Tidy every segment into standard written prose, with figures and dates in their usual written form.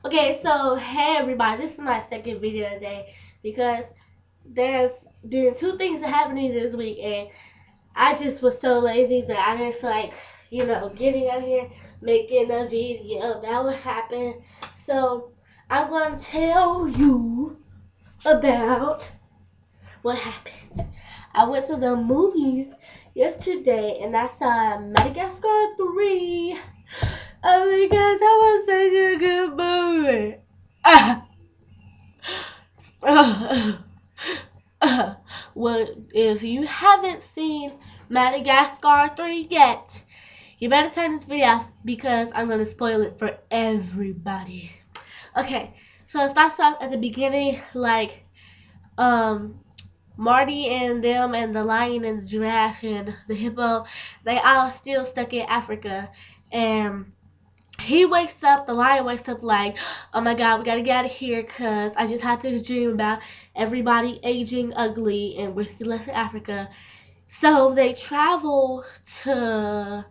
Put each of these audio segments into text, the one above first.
Okay, so hey everybody, this is my second video today because there's been two things that happened to me this week, and I just was so lazy that I didn't feel like, getting out here making a video about what happened. So I'm gonna tell you about what happened. I went to the movies yesterday and I saw Madagascar 3. Oh my god, that was such a good movie. Ah, ah, ah. Well, if you haven't seen Madagascar 3 yet, you better turn this video off because I'm going to spoil it for everybody. Okay, so it starts off at the beginning like um Marty and them and the lion and the giraffe and the hippo, they all still stuck in Africa, and he wakes up, the lion wakes up like, oh my god, we gotta get out of here because I just had this dream about everybody aging ugly and we're still left in Africa. So they travel to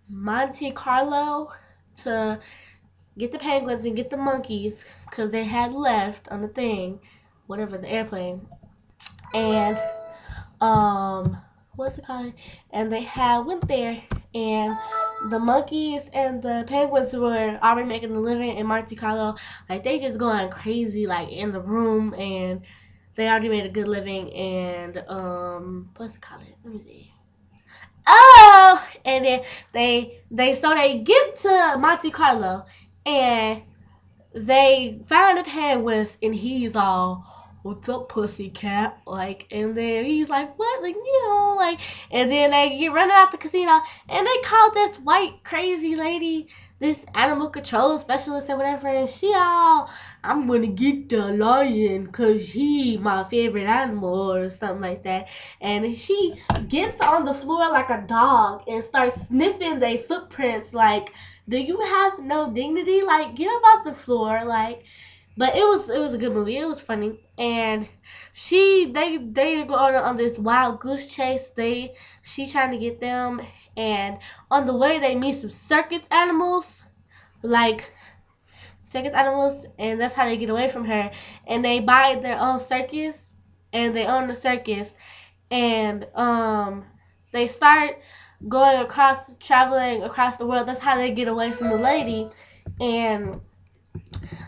Monte Carlo to get the penguins and get the monkeys because they had left on the thing, whatever, the airplane. And what's it called? And they had went there, and the monkeys and the penguins were already making a living in Monte Carlo. Like they just going crazy, like in the room, and they already made a good living. And what's it called? Let me see. Oh, and then they get to Monte Carlo, and they find the penguins, and he's all, "What's up, pussycat?" Like, and then he's like, "What?" Like, like, and then they get running out the casino, and they call this white crazy lady, this animal control specialist or whatever, and she all, "I'm gonna get the lion, 'cause he my favorite animal," or something like that, and she gets on the floor like a dog and starts sniffing their footprints like, do you have no dignity? Like, get up off the floor, like. But it was a good movie. It was funny, and they go on this wild goose chase. She trying to get them, and on the way they meet some like circus animals, and that's how they get away from her. And they buy their own circus, and they own the circus, and they start traveling across the world. That's how they get away from the lady, and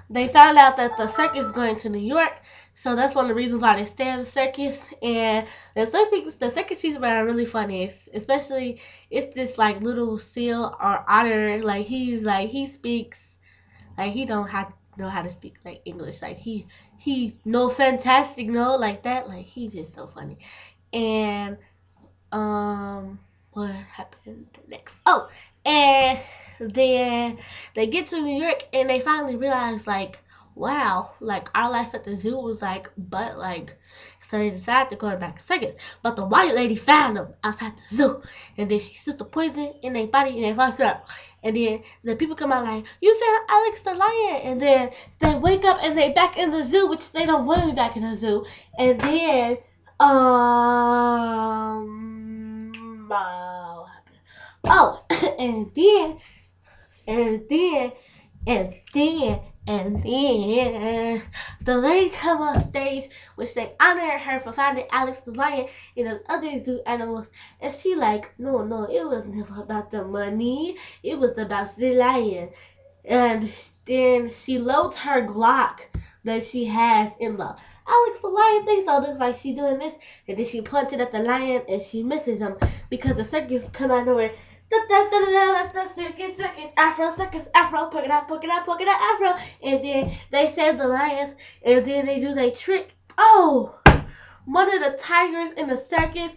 they found out that the circus is going to New York. So that's one of the reasons why they stay at the circus. And the circus people are really funny. Especially, it's this like little seal or otter. Like he speaks like he don't have know how to speak like English. Like he no fantastic no like that. Like he's just so funny. And what happened next? Oh, and then they get to New York and they finally realize like, wow, like our life at the zoo was like, but like, so they decided to go back to circus. But the white lady found them outside the zoo, and then she took the poison in their body and they fucked up. And then the people come out like, you found Alex the lion, and then they wake up and they back in the zoo, which they don't want to be back in the zoo. And then what happened? Oh, and then, and then, and then, and then, the lady come on stage, which they honor her for finding Alex the lion and those other zoo animals, and she like, no, no, it was never about the money, it was about the lion, and then she loads her Glock that she has in the Alex the lion thing, so it looks like she doing this, and then she punches at the lion and she misses him because the circus come out of nowhere. Circus, circus, Afro, circus, Afro, poke it out, poke it out, poke it out, Afro, and then they save the lions, and then they do their trick. Oh, one of the tigers in the circus,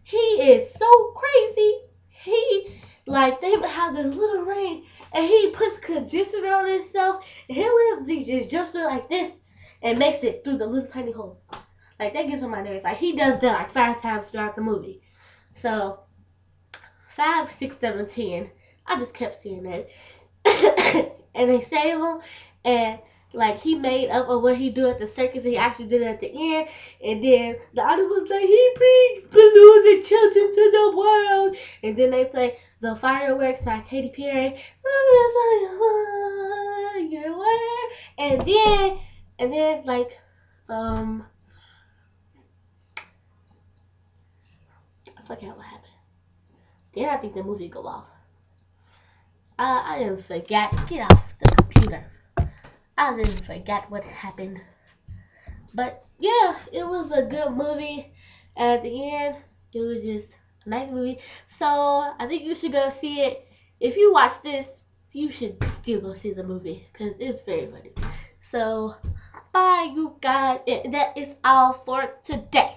he is so crazy. He like they have this little ring, and he puts conditioner on himself, and he literally just jumps through like this and makes it through the little tiny hole. Like that gets on my nerves. Like he does that like 5 times throughout the movie. So 5, 6, 7, 10. I just kept seeing that. And they save him, and like he made up of what he do at the circus, he actually did it at the end, and then the other was like he brings balloons and children to the world, and then they play the fireworks by Katy Perry. and then like I forget what happened. Then I think the movie go off. I didn't forget. Get off the computer. I didn't forget what happened. But yeah, it was a good movie. And at the end, it was just a nice movie. So I think you should go see it. If you watch this, you should still go see the movie because it's very funny. So bye, you guys. That is all for today.